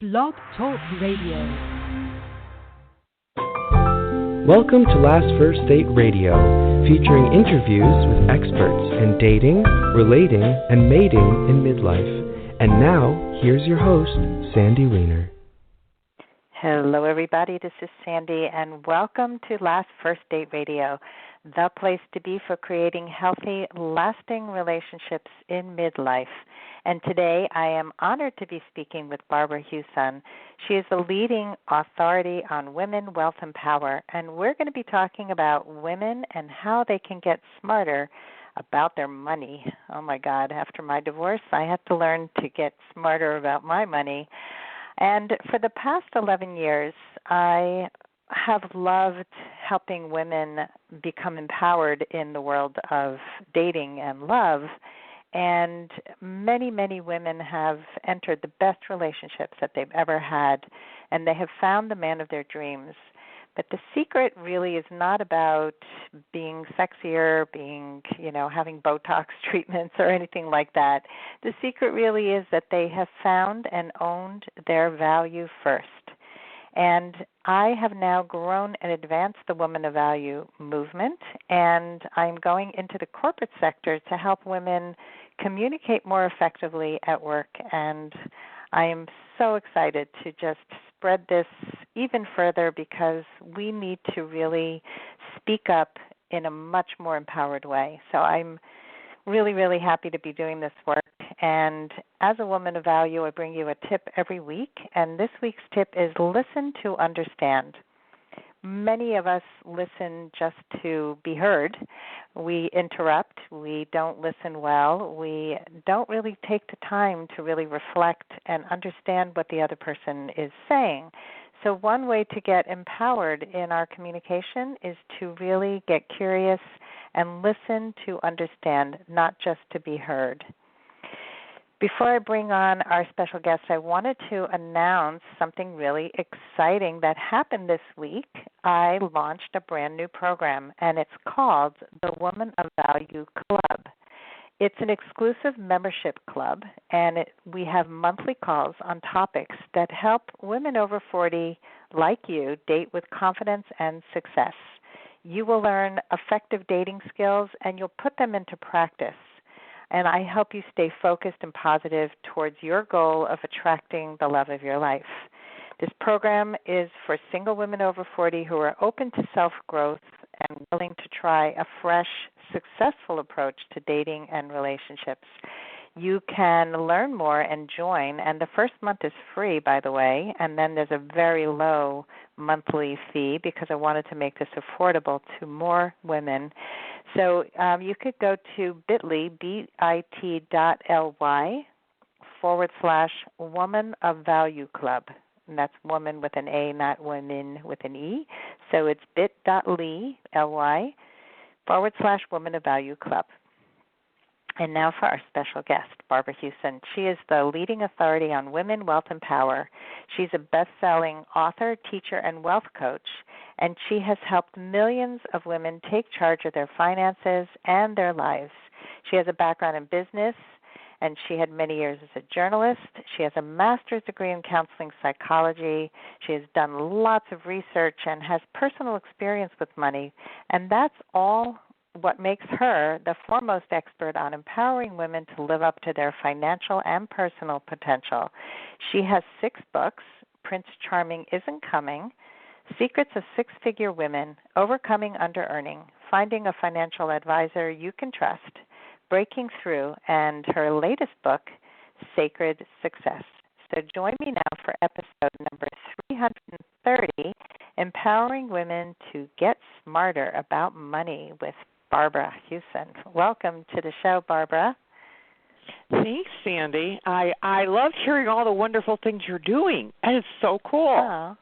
Blog Talk Radio. Welcome to Last First Date Radio, featuring interviews with experts in dating, relating, and mating in midlife. And now, here's your host, Sandy Weiner. Hello, everybody. This is Sandy, and welcome to Last First Date Radio, the place to be for creating healthy, lasting relationships in midlife. And today I am honored to be speaking with Barbara Huson. She is a leading authority on women, wealth, and power, and we're going to be talking about women and how they can get smarter about their money. Oh, my God, after my divorce, I had to learn to get smarter about my money. And for the past 11 years, I have loved helping women become empowered in the world of dating and love. And many, many women have entered the best relationships that they've ever had, and they have found the man of their dreams. But the secret really is not about being sexier, having Botox treatments or anything like that. The secret really is that they have found and owned their value first. And I have now grown and advanced the Woman of Value movement, and I'm going into the corporate sector to help women communicate more effectively at work. And I am so excited to just spread this even further because we need to really speak up in a much more empowered way. So I'm really, really happy to be doing this work. And as a woman of value, I bring you a tip every week. And this week's tip is listen to understand. Many of us listen just to be heard. We interrupt. We don't listen well. We don't really take the time to really reflect and understand what the other person is saying. So one way to get empowered in our communication is to really get curious and listen to understand, not just to be heard. Before I bring on our special guest, I wanted to announce something really exciting that happened this week. I launched a brand new program, and it's called the Woman of Value Club. It's an exclusive membership club, and we have monthly calls on topics that help women over 40 like you date with confidence and success. You will learn effective dating skills, and you'll put them into practice. And I help you stay focused and positive towards your goal of attracting the love of your life. This program is for single women over 40 who are open to self-growth and willing to try a fresh, successful approach to dating and relationships. You can learn more and join, and the first month is free, by the way, and then there's a very low monthly fee because I wanted to make this affordable to more women. So you could go to bit.ly, bit.ly/Woman of Value Club. And that's woman with an A, not women with an E. So it's bit.ly/Woman of Value Club. And now for our special guest, Barbara Huson. She is the leading authority on women, wealth, and power. She's a best-selling author, teacher, and wealth coach, and she has helped millions of women take charge of their finances and their lives. She has a background in business, and she had many years as a journalist. She has a master's degree in counseling psychology. She has done lots of research and has personal experience with money, and that's all what makes her the foremost expert on empowering women to live up to their financial and personal potential. She has 6 books: Prince Charming Isn't Coming, Secrets of Six-Figure Women, Overcoming Underearning, Finding a Financial Advisor You Can Trust, Breaking Through, and her latest book, Sacred Success. So join me now for episode number 330, Empowering Women to Get Smarter About Money with Barbara Huson. Welcome to the show, Barbara. Thanks, Sandy. I love hearing all the wonderful things you're doing. That is so cool. Oh,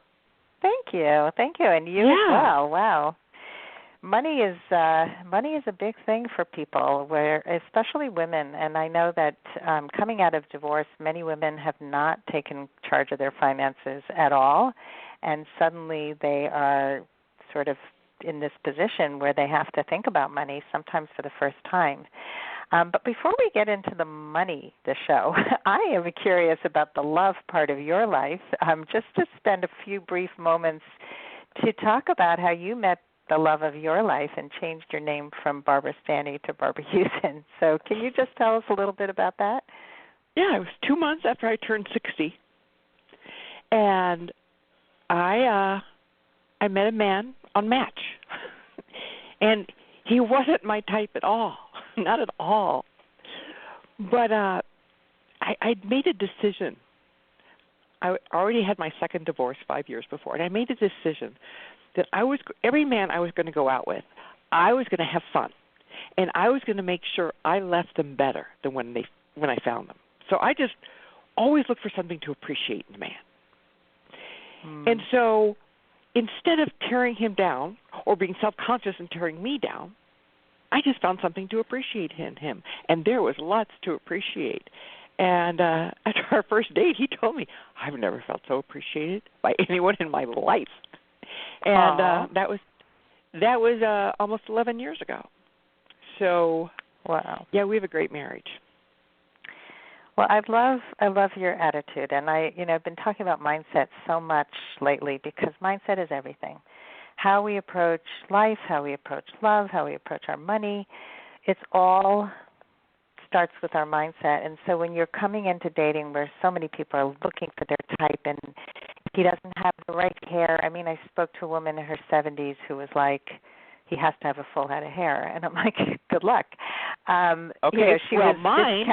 thank you, and you as well. Wow, money is a big thing for people, especially women. And I know that coming out of divorce, many women have not taken charge of their finances at all, and suddenly they are sort of in this position where they have to think about money, sometimes for the first time. But before we get into the money, the show, I am curious about the love part of your life, just to spend a few brief moments to talk about how you met the love of your life and changed your name from Barbara Stanny to Barbara Huson. So can you just tell us a little bit about that? Yeah, it was 2 months after I turned 60, and I met a man on Match, and he wasn't my type at all, not at all. But I'd made a decision. I already had my second divorce 5 years before, and I made a decision that every man I was going to go out with, I was going to have fun, and I was going to make sure I left them better than when I found them. So I just always look for something to appreciate in a man. And so instead of tearing him down or being self-conscious and tearing me down, I just found something to appreciate in him. And there was lots to appreciate. And after our first date, he told me, I've never felt so appreciated by anyone in my life. And that was almost 11 years ago. So, wow. Yeah, we have a great marriage. Well, I love your attitude, and I've been talking about mindset so much lately because mindset is everything. How we approach life, how we approach love, how we approach our money, it's all starts with our mindset. And so when you're coming into dating where so many people are looking for their type and he doesn't have the right hair. I mean, I spoke to a woman in her 70s who was like, he has to have a full head of hair. And I'm like, good luck. Okay, mine.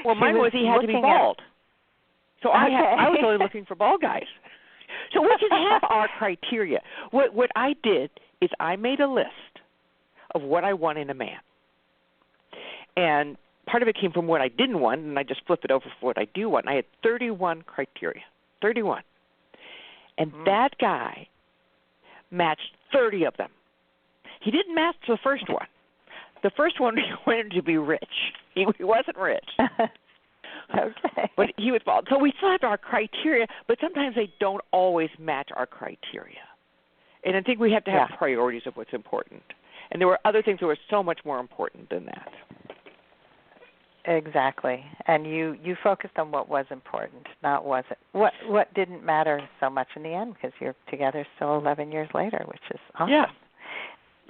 Mine was he had to be bald. So I was only looking for bald guys. So we can have our criteria. What I did is I made a list of what I want in a man. And part of it came from what I didn't want, and I just flipped it over for what I do want. And I had 31 criteria, 31. And that guy matched 30 of them. He didn't match the first one. The first one, he wanted to be rich. He wasn't rich. Okay. But he was bald. So we still have our criteria, but sometimes they don't always match our criteria. And I think we have to have priorities of what's important. And there were other things that were so much more important than that. Exactly. And you focused on what was important, not what didn't matter so much in the end, because you're together still 11 years later, which is awesome. Yeah.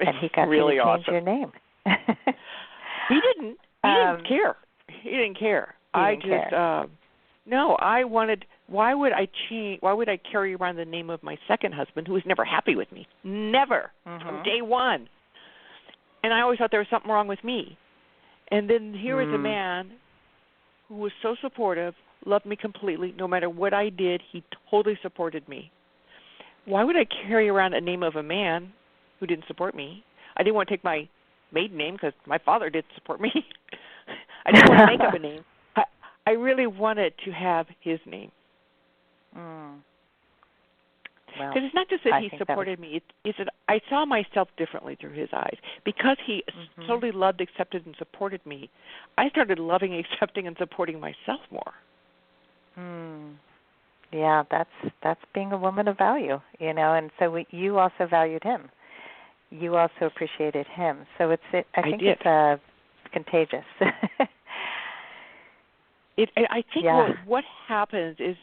And he got really you to change awesome. your name. He didn't care. He didn't care. I wanted, why would I carry around the name of my second husband who was never happy with me? Never. From day one. And I always thought there was something wrong with me. And then here was a man who was so supportive, loved me completely. No matter what I did, he totally supported me. Why would I carry around a name of a man who didn't support me? I didn't want to take my maiden name because my father didn't support me. I didn't want to make up a name. I really wanted to have his name. Because it's not just that he supported me. It's that I saw myself differently through his eyes. Because he totally loved, accepted, and supported me, I started loving, accepting, and supporting myself more. Yeah, that's being a woman of value, and so you also valued him. You also appreciated him. So I think it's contagious. I think what happens is,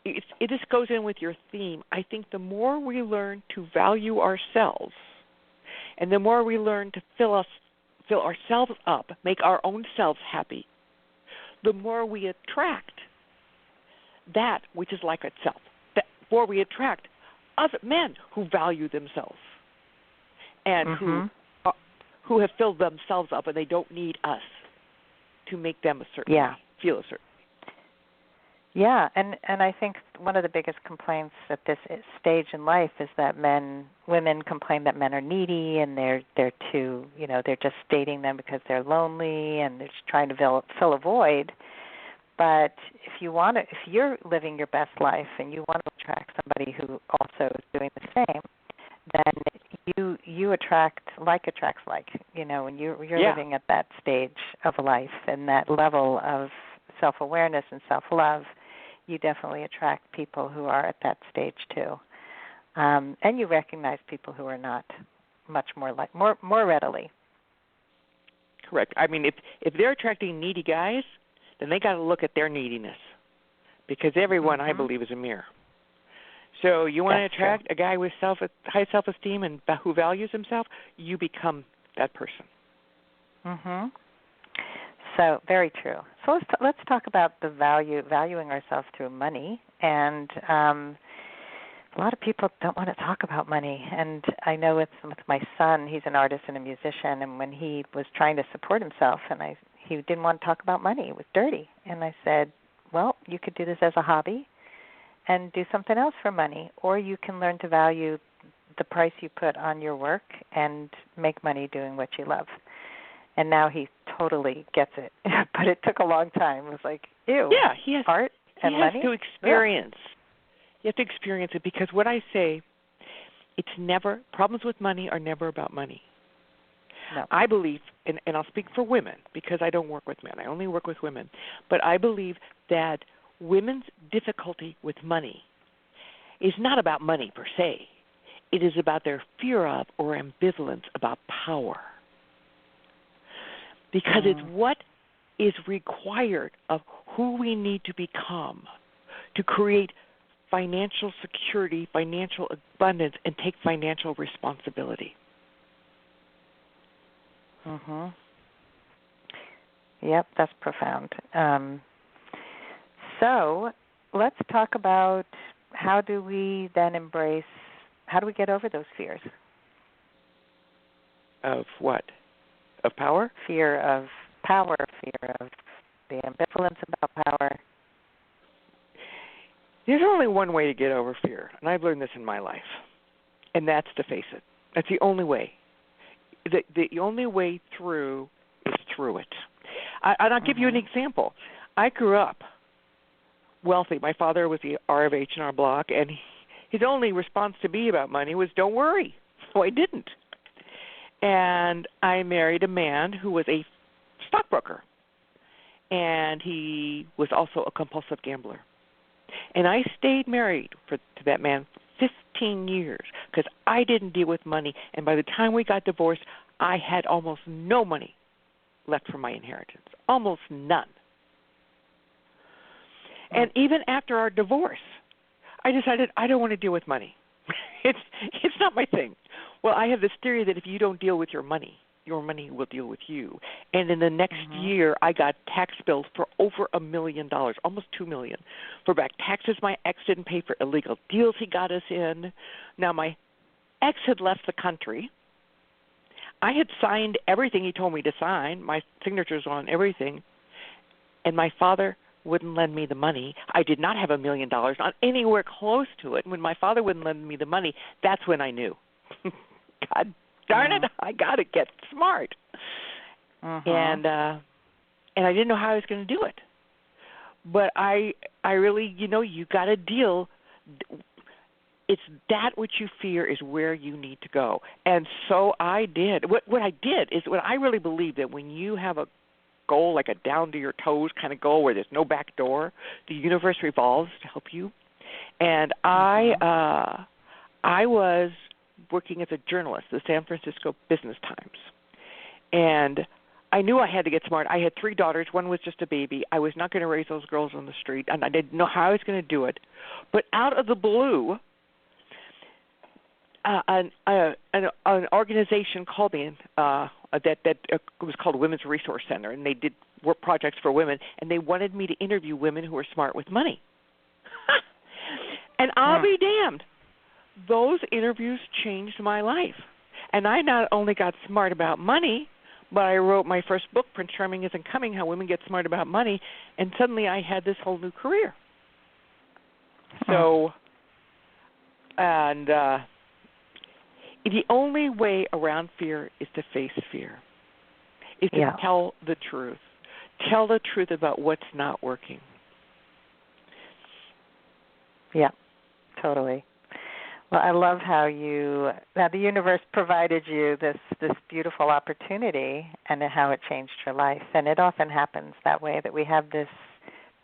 it just goes in with your theme. I think the more we learn to value ourselves, and the more we learn to fill ourselves up, make our own selves happy, the more we attract that which is like itself. The more we attract other men who value themselves and who have filled themselves up, and they don't need us to make them a certain way, feel a certain way. Yeah, and I think one of the biggest complaints at this stage in life is that women complain that men are needy and they're too, they're just dating them because they're lonely and they're just trying to fill a void. But if you're living your best life and you want to attract somebody who also is doing the same, then you attracts like, when you're living at that stage of life and that level of self-awareness and self-love, you definitely attract people who are at that stage too. And you recognize people who are not much more readily. Correct. I mean, if they're attracting needy guys, then they got to look at their neediness, because everyone, I believe, is a mirror. So you want to attract a guy with high self-esteem and who values himself, you become that person. Mhm. So very true. So let's talk about the valuing ourselves through money. And a lot of people don't want to talk about money. And I know with my son, he's an artist and a musician, and when he was trying to support himself, and he didn't want to talk about money. It was dirty. And I said, well, you could do this as a hobby and do something else for money, or you can learn to value the price you put on your work and make money doing what you love. And now he totally gets it. But it took a long time. It was like, ew, art and money? He has to experience. You have to experience it, because what I say, problems with money are never about money. No. I believe, and I'll speak for women because I don't work with men. I only work with women. But I believe that women's difficulty with money is not about money per se. It is about their fear of or ambivalence about power. Because it's what is required of who we need to become to create financial security, financial abundance, and take financial responsibility. Mhm. Yep, that's profound. So let's talk about how do we get over those fears? Of what? Of power? Fear of power, fear of the ambivalence about power. There's only one way to get over fear, and I've learned this in my life, and that's to face it. That's the only way. The only way through is through it. And I'll give you an example. I grew up wealthy. My father was the R of H in our block, and his only response to me about money was, don't worry. So I didn't. And I married a man who was a stockbroker, and he was also a compulsive gambler. And I stayed married to that man 15 years because I didn't deal with money. And by the time we got divorced, I had almost no money left for my inheritance, almost none. And even after our divorce, I decided I don't want to deal with money. It's not my thing. Well, I have this theory that if you don't deal with your money will deal with you. And in the next year, I got tax bills for over $1 million, almost $2 million, for back taxes my ex didn't pay, for illegal deals he got us in. Now, my ex had left the country. I had signed everything he told me to sign. My signatures on everything. And my father wouldn't lend me the money. I did not have $1 million, not anywhere close to it. When my father wouldn't lend me the money, that's when I knew. God darn it, I got to get smart. And I didn't know how I was going to do it. But I really, you got to deal. It's that which you fear is where you need to go. And so I did. What I did is what I really believe, that when you have a goal, like a down to your toes kind of goal where there's no back door, the universe revolves to help you. And I was working as a journalist, the San Francisco Business Times. And I knew I had to get smart. I had 3 daughters. One was just a baby. I was not going to raise those girls on the street, and I didn't know how I was going to do it. But out of the blue, an organization called me that was called Women's Resource Center, and they did work projects for women, and they wanted me to interview women who were smart with money. And I'll be damned. Those interviews changed my life. And I not only got smart about money, but I wrote my first book, Prince Charming Isn't Coming, How Women Get Smart About Money, and suddenly I had this whole new career. So, and the only way around fear is to face fear, is to tell the truth. Tell the truth about what's not working. Yeah, totally. Well, I love how the universe provided you this beautiful opportunity, and how it changed your life. And it often happens that way, that we have this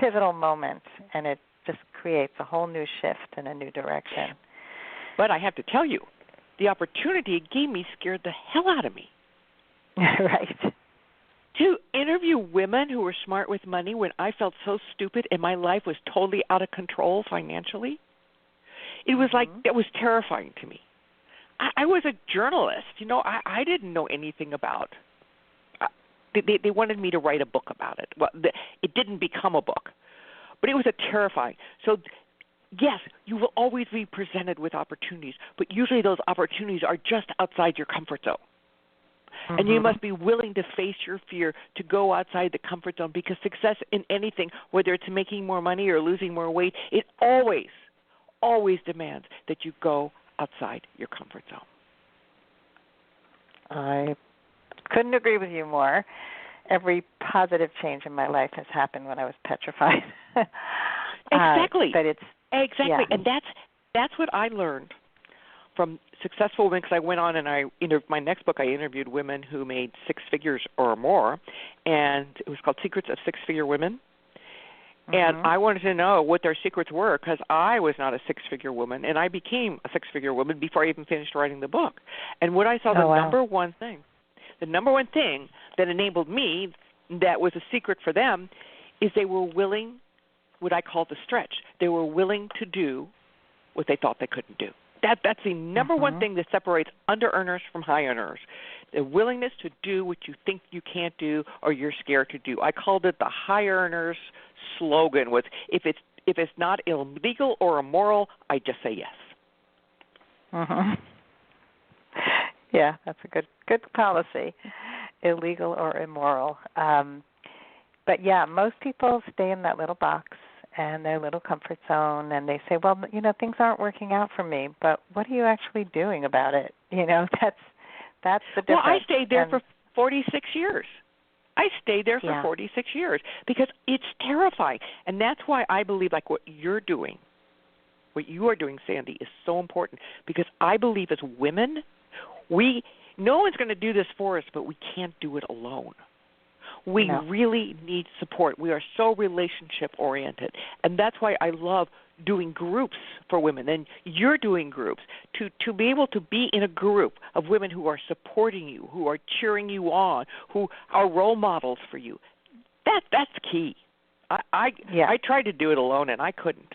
pivotal moment, and it just creates a whole new shift in a new direction. But I have to tell you, the opportunity it gave me scared the hell out of me. Right. to interview women who were smart with money when I felt so stupid and my life was totally out of control financially, it was like, that was terrifying to me. I was a journalist. I didn't know anything about. They wanted me to write a book about it. Well, it didn't become a book, but it was terrifying. So, yes, you will always be presented with opportunities, but usually those opportunities are just outside your comfort zone. And you must be willing to face your fear to go outside the comfort zone, because success in anything, whether it's making more money or losing more weight, it always demands that you go outside your comfort zone. I couldn't agree with you more. Every positive change in my life has happened when I was petrified. Exactly. But it's exactly, yeah. And that's what I learned from successful women, because I went on and my next book, I interviewed women who made six figures or more, and it was called Secrets of Six-Figure Women. And I wanted to know what their secrets were, because I was not a six-figure woman, and I became a six-figure woman before I even finished writing the book. And what I saw, the number one thing that enabled me, that was a secret for them, is they were willing, what I call the stretch. They were willing to do what they thought they couldn't do. That's the number one thing that separates under-earners from high-earners. The willingness to do what you think you can't do or you're scared to do. I called it the high-earners slogan, was if it's not illegal or immoral, I just say yes. Yeah, that's a good policy, illegal or immoral. But yeah, most people stay in that little box and their little comfort zone, and they say, well, things aren't working out for me, but what are you actually doing about it? That's the difference. Well, I stayed there for 46 years. I stayed there for 46 years because it's terrifying. And that's why I believe like what you are doing, Sandy, is so important, because I believe as women, no one's going to do this for us, but we can't do it alone. We really need support. We are so relationship-oriented. And that's why I love doing groups for women. And you're doing groups to be able to be in a group of women who are supporting you, who are cheering you on, who are role models for you. That's key. I tried to do it alone, and I couldn't.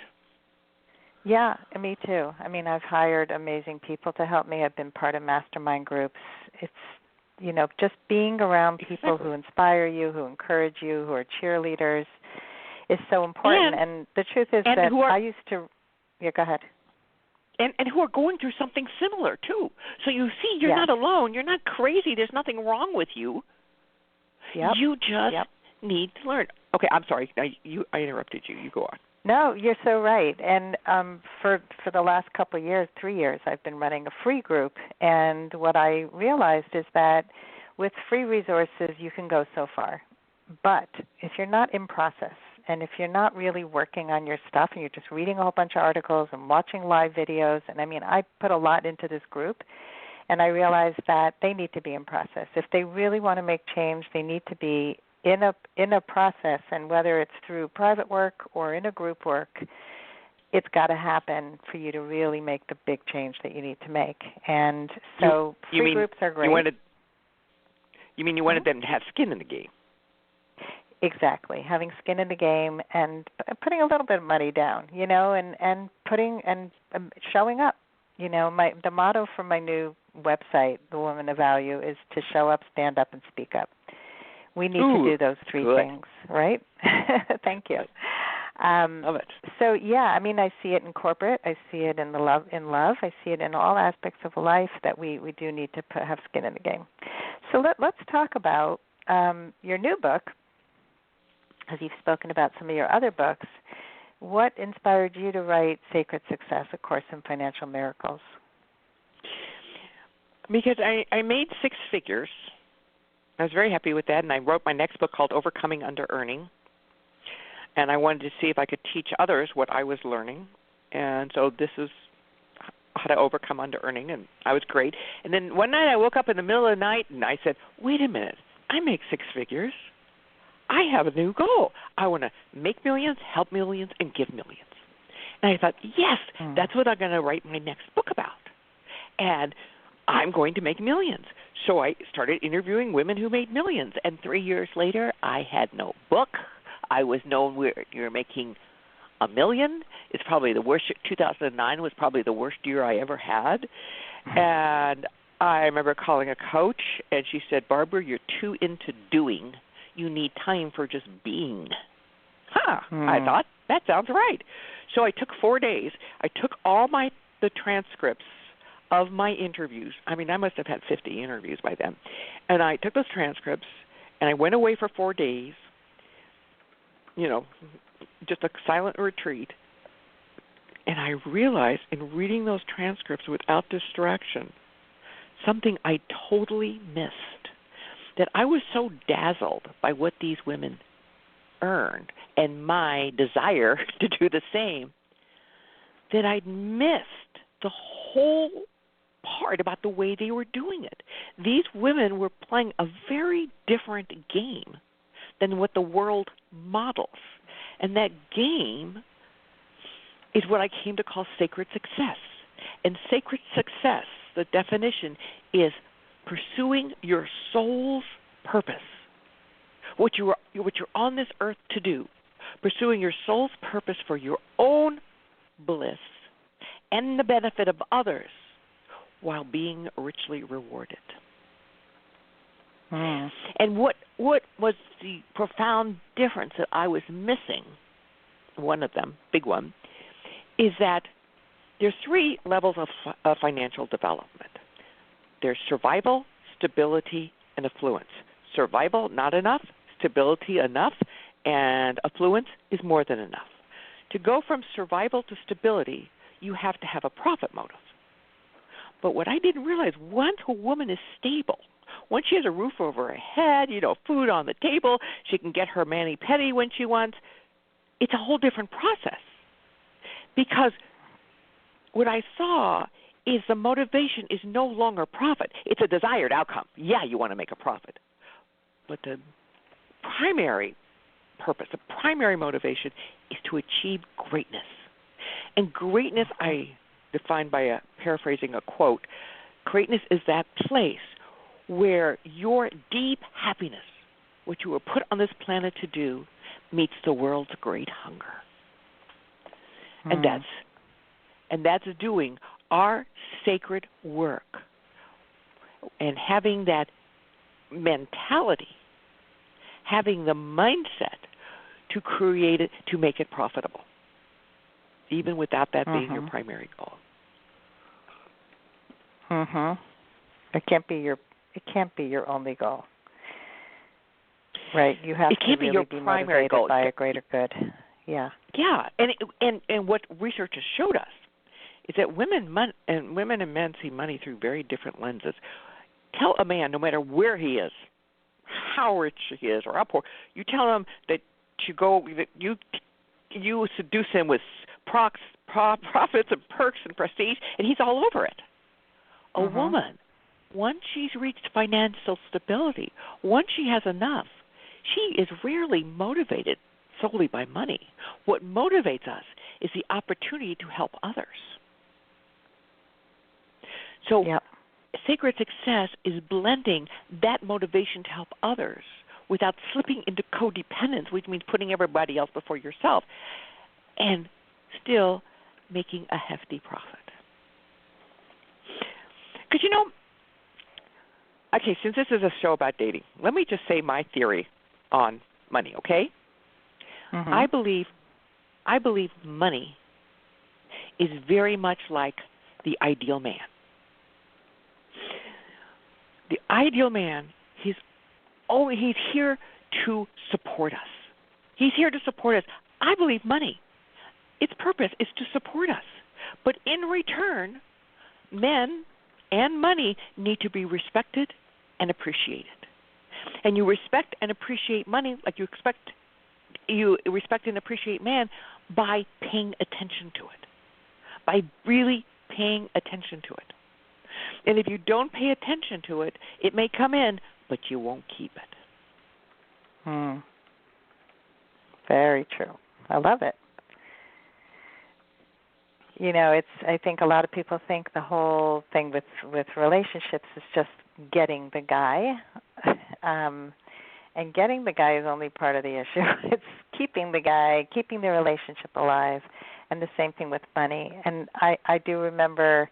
Yeah, me too. I mean, I've hired amazing people to help me. I've been part of mastermind groups. It's just being around people who inspire you, who encourage you, who are cheerleaders is so important. And the truth is that I used to – go ahead. And who are going through something similar, too. So you see, you're not alone. You're not crazy. There's nothing wrong with you. You just need to learn. Okay, I'm sorry. I interrupted you. You go on. No, you're so right. And for the last couple of years, 3 years, I've been running a free group. And what I realized is that with free resources, you can go so far. But if you're not in process, and if you're not really working on your stuff and you're just reading a whole bunch of articles and watching live videos, and I mean, I put a lot into this group, and I realized that they need to be in process. If they really want to make change, they need to be in a process, and whether it's through private work or in a group work, it's got to happen for you to really make the big change that you need to make. And so free groups are great. You wanted them to have skin in the game? Exactly, having skin in the game and putting a little bit of money down, and putting and showing up. The motto for my new website, The Woman of Value, is to show up, stand up, and speak up. We need to do those three things, right? Thank you. Love it. So I see it in corporate. I see it in love. I see it in all aspects of life that we do need to have skin in the game. So let's talk about your new book, as you've spoken about some of your other books. What inspired you to write Sacred Success, A Course in Financial Miracles? Because I made six figures. I was very happy with that, and I wrote my next book called Overcoming Underearning. And I wanted to see if I could teach others what I was learning. And so this is how to overcome underearning, and I was great. And then one night I woke up in the middle of the night, and I said, wait a minute, I make six figures. I have a new goal. I want to make millions, help millions, and give millions. And I thought, yes, that's what I'm going to write my next book about. And I'm going to make millions. So I started interviewing women who made millions, and 3 years later, I had no book. I was known where you're making $1 million. It's probably the worst. 2009 was probably the worst year I ever had. And I remember calling a coach, and she said, "Barbara, you're too into doing. You need time for just being." I thought, that sounds right. So I took 4 days. I took all the transcripts of my interviews. I mean, I must have had 50 interviews by then. And I took those transcripts, and I went away for 4 days, just a silent retreat. And I realized in reading those transcripts without distraction, something I totally missed, that I was so dazzled by what these women earned and my desire to do the same, that I'd missed the whole part about the way they were doing it. These women were playing a very different game than what the world models. And that game is what I came to call sacred success. And sacred success, the definition, is pursuing your soul's purpose, what you're on this earth to do, pursuing your soul's purpose for your own bliss and the benefit of others while being richly rewarded. And what was the profound difference that I was missing, one of them, big one, is that there's 3 levels of financial development. There's survival, stability, and affluence. Survival, not enough. Stability, enough. And affluence is more than enough. To go from survival to stability, you have to have a profit motive. But what I didn't realize, once a woman is stable, once she has a roof over her head, food on the table, she can get her mani-pedi when she wants, it's a whole different process. Because what I saw is the motivation is no longer profit. It's a desired outcome. Yeah, you want to make a profit. But the primary purpose, the primary motivation is to achieve greatness. And greatness, I define by paraphrasing a quote, greatness is that place where your deep happiness, what you were put on this planet to do, meets the world's great hunger. And that's doing our sacred work and having that mentality, having the mindset to create it, to make it profitable, even without that being your primary goal. It can't be your only goal. Right, you have to really be motivated by a greater good. Yeah. Yeah, and what research has showed us is that women and men see money through very different lenses. Tell a man, no matter where he is, how rich he is or how poor, you tell him that you seduce him with profits and perks and prestige, and he's all over it. A woman, once she's reached financial stability, once she has enough, she is rarely motivated solely by money. What motivates us is the opportunity to help others. So sacred success is blending that motivation to help others without slipping into codependence, which means putting everybody else before yourself, and still making a hefty profit. Because, okay, since this is a show about dating, let me just say my theory on money, okay? I believe money is very much like the ideal man. The ideal man, he's here to support us. He's here to support us. I believe money, its purpose is to support us. But in return, men and money need to be respected and appreciated. And you respect and appreciate money like you respect and appreciate man by paying attention to it, by really paying attention to it. And if you don't pay attention to it, it may come in, but you won't keep it. Very true. I love it. I think a lot of people think the whole thing with relationships is just getting the guy. And getting the guy is only part of the issue. It's keeping the guy, keeping the relationship alive, and the same thing with money. And I do remember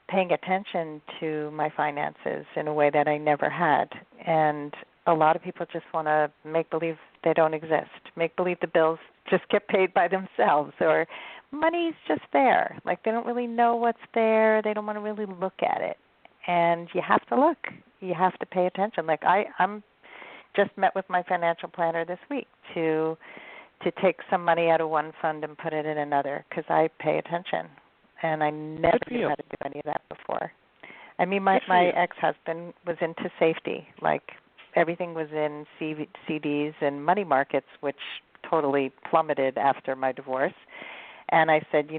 paying attention to my finances in a way that I never had. And a lot of people just want to make believe they don't exist, make believe the bills just get paid by themselves, or money's just there. Like they don't really know what's there. They don't want to really look at it. And you have to look. You have to pay attention. Like I'm just met with my financial planner this week to take some money out of one fund and put it in another because I pay attention. And I never knew how to do any of that before. I mean, my ex-husband was into safety. Like everything was in CDs and money markets, which totally plummeted after my divorce. And I said,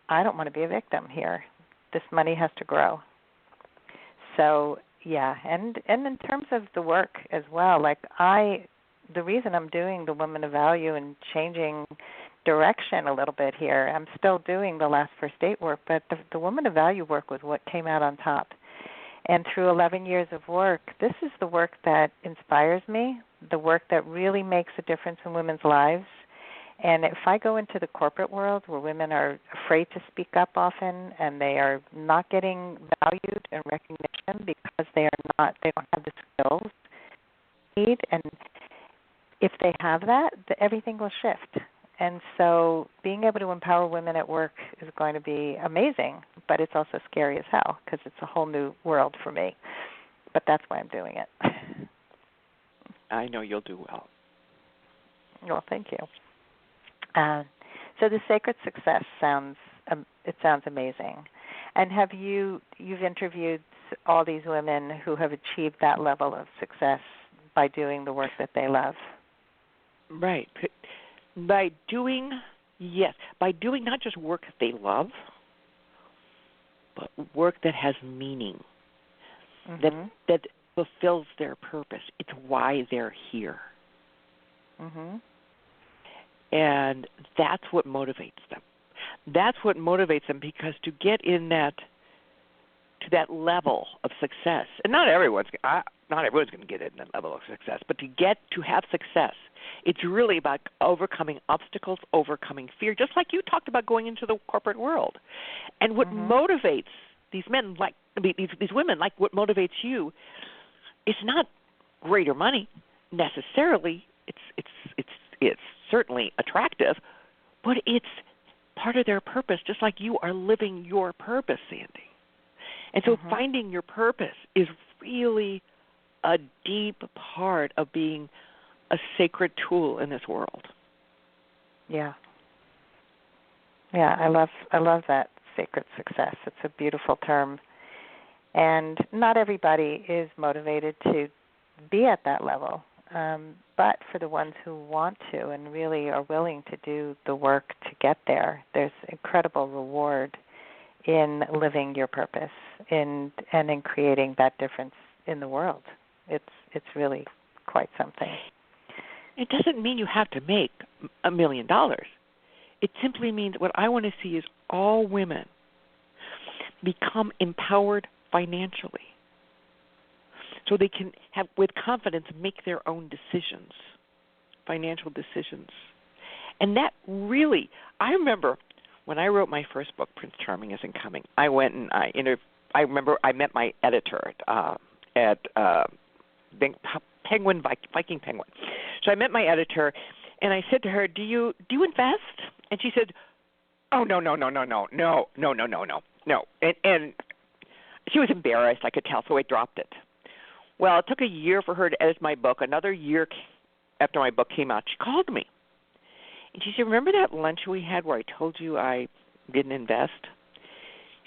I don't want to be a victim here. This money has to grow. So, yeah, and in terms of the work as well, like the reason I'm doing the Women of Value and changing direction a little bit here, I'm still doing the last first date work, but the Women of Value work was what came out on top. And through 11 years of work, this is the work that inspires me, the work that really makes a difference in women's lives. And if I go into the corporate world where women are afraid to speak up often and they are not getting valued and recognition because they don't have the skills they need, and if they have that, everything will shift. And so being able to empower women at work is going to be amazing, but it's also scary as hell because it's a whole new world for me. But that's why I'm doing it. I know you'll do well. Well, thank you. So the Sacred Success sounds amazing. And you've interviewed all these women who have achieved that level of success by doing the work that they love. Right. By doing not just work that they love, but work that has meaning, that fulfills their purpose. It's why they're here. Mm-hmm. And that's what motivates them. That's what motivates them, because to get to that level of success, and not everyone's going to get in that level of success, but to have success, it's really about overcoming obstacles, overcoming fear, just like you talked about going into the corporate world. And what motivates these men, these women, like what motivates you, it's not greater money necessarily. It's certainly attractive, but it's part of their purpose, just like you are living your purpose, Sandy. And so finding your purpose is really a deep part of being a sacred tool in this world. Yeah. Yeah, I love that, sacred success. It's a beautiful term. And not everybody is motivated to be at that level. But for the ones who want to and really are willing to do the work to get there, there's incredible reward in living your purpose and in creating that difference in the world. It's really quite something. It doesn't mean you have to make $1 million. It simply means what I want to see is all women become empowered financially, so they can have, with confidence, make their own decisions, financial decisions. And that really, I remember when I wrote my first book, Prince Charming Isn't Coming, I went and I remember I met my editor at Viking Penguin. So I met my editor, and I said to her, "Do you invest?" And she said, "Oh, no. And she was embarrassed, I could tell, so I dropped it. Well, it took a year for her to edit my book. Another year after my book came out, she called me. And she said, "Remember that lunch we had where I told you I didn't invest?"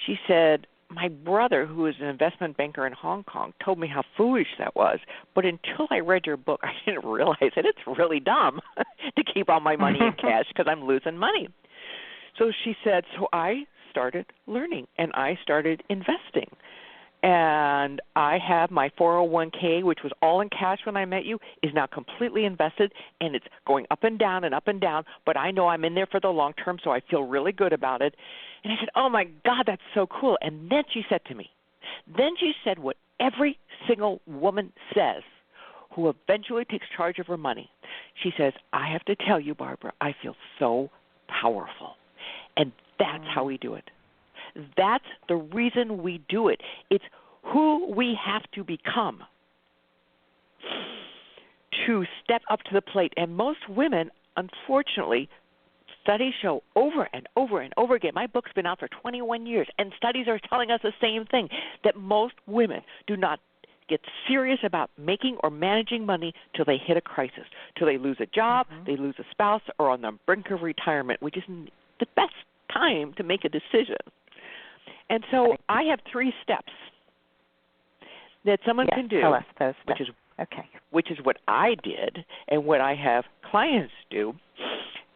She said, "My brother, who is an investment banker in Hong Kong, told me how foolish that was. But until I read your book, I didn't realize that it's really dumb to keep all my money in cash because I'm losing money." So she said, so I started learning, and I started investing. And I have my 401k, which was all in cash when I met you, is now completely invested, and it's going up and down, but I know I'm in there for the long term, so I feel really good about it. And I said, "Oh, my God, that's so cool." And then she said to me, what every single woman says who eventually takes charge of her money, she says, I have to tell you, Barbara, I feel so powerful. And that's how we do it. That's the reason we do it. It's who we have to become to step up to the plate. And most women, unfortunately, studies show over and over and over again. My book's been out for 21 years, and studies are telling us the same thing, that most women do not get serious about making or managing money till they hit a crisis, till they lose a job, they lose a spouse, or on the brink of retirement, which is the best time to make a decision. And so I have 3 steps that someone can do, tell us those steps. which is what I did and what I have clients do.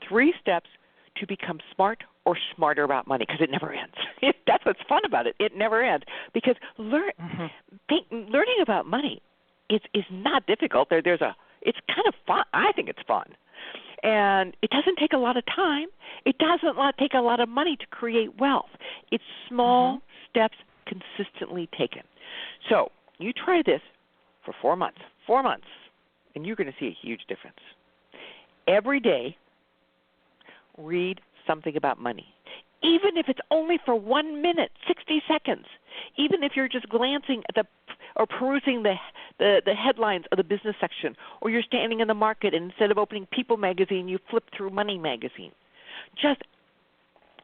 3 steps to become smart or smarter about money, because it never ends. That's what's fun about it. It never ends, because learning about money is not difficult. It's kind of fun. I think it's fun. And it doesn't take a lot of time. It doesn't take a lot of money to create wealth. It's small steps consistently taken. So you try this for 4 months, and you're going to see a huge difference. Every day, read something about money, even if it's only for 1 minute, 60 seconds, even if you're just glancing at or perusing the headlines of the business section, or you're standing in the market and instead of opening People magazine, you flip through Money magazine. Just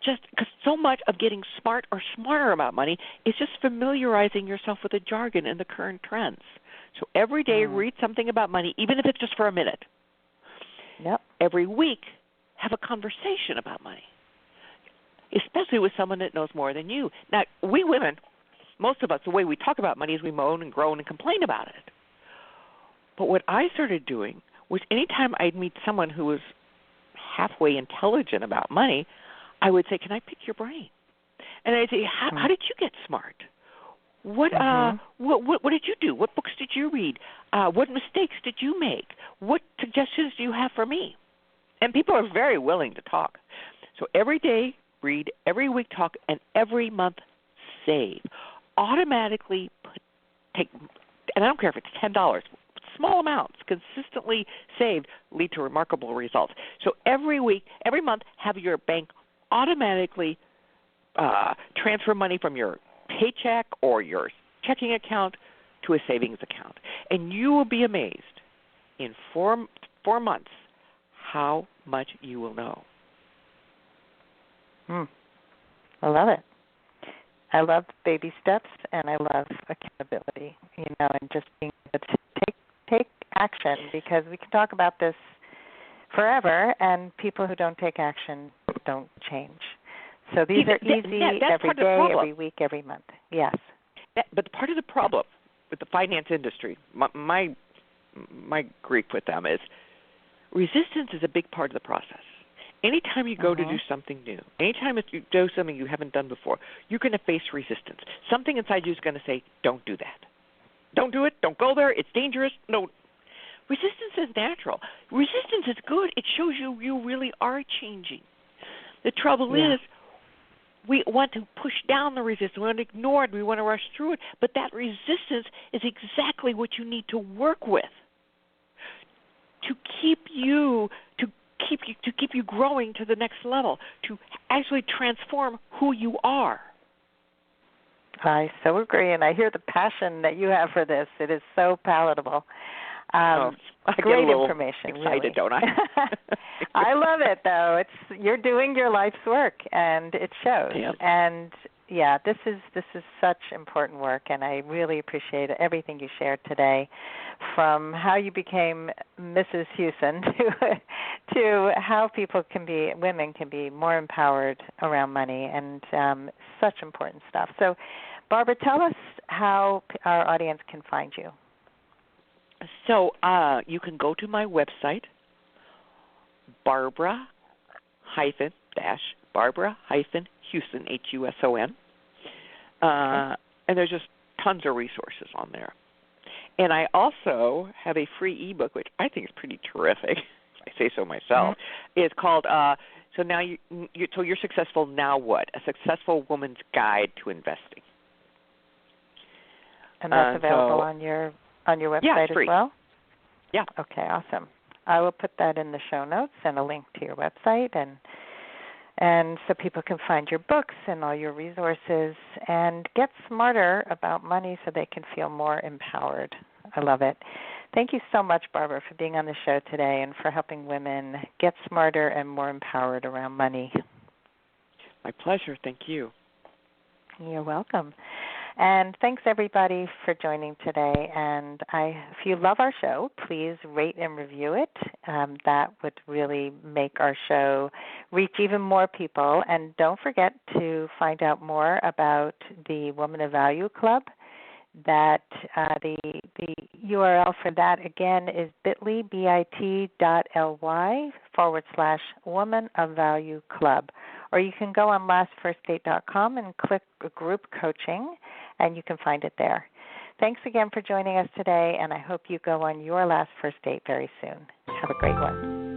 because so much of getting smart or smarter about money is just familiarizing yourself with the jargon and the current trends. So every day read something about money, even if it's just for a minute. Yep. Every week, have a conversation about money, especially with someone that knows more than you. Now, we women, most of us, the way we talk about money is we moan and groan and complain about it. But what I started doing was anytime I'd meet someone who was halfway intelligent about money, I would say, can I pick your brain? And I'd say, how did you get smart? What did you do? What books did you read? What mistakes did you make? What suggestions do you have for me? And people are very willing to talk. So every day, read, every week talk, and every month save. Automatically take, and I don't care if it's $10, small amounts, consistently saved lead to remarkable results. So every week, every month, have your bank automatically transfer money from your paycheck or your checking account to a savings account. And you will be amazed in 4 months how much you will know. I love it. I love baby steps, and I love accountability, and just being able to take action, because we can talk about this forever, and people who don't take action don't change. So these are easy every day, every week, every month. Yes. But part of the problem with the finance industry, my grief with them is resistance is a big part of the process. Anytime you go to do something new, anytime you do something you haven't done before, you're going to face resistance. Something inside you is going to say, don't do that. Don't do it. Don't go there. It's dangerous. No. Resistance is natural. Resistance is good. It shows you really are changing. The trouble is we want to push down the resistance. We want to ignore it. We want to rush through it. But that resistance is exactly what you need to work with to keep you growing to the next level, to actually transform who you are. I so agree, and I hear the passion that you have for this. It is so palatable. I great get a information. Excited, really. don't I? I love it, though. You're doing your life's work, and it shows. Yeah. And this is such important work, and I really appreciate everything you shared today, from how you became Mrs. Huson to how women can be more empowered around money, and such important stuff. So, Barbara, tell us how our audience can find you. So you can go to my website, Barbara-Huson, Huson, and there's just tons of resources on there. And I also have a free ebook, which I think is pretty terrific, if I say so myself. It's called So Now You're Successful, Now What? A Successful Woman's Guide to Investing. And that's available on your website as free. well? Yeah. Okay, awesome. I will put that in the show notes and a link to your website, and so people can find your books and all your resources and get smarter about money so they can feel more empowered. I love it. Thank you so much, Barbara, for being on the show today and for helping women get smarter and more empowered around money. My pleasure. Thank you. You're welcome. And thanks, everybody, for joining today. And if you love our show, please rate and review it. That would really make our show reach even more people. And don't forget to find out more about the Woman of Value Club. That the URL for that, again, is bit.ly/Woman of Value Club. Or you can go on lastfirstdate.com and click group coaching, and you can find it there. Thanks again for joining us today, and I hope you go on your last first date very soon. Have a great one.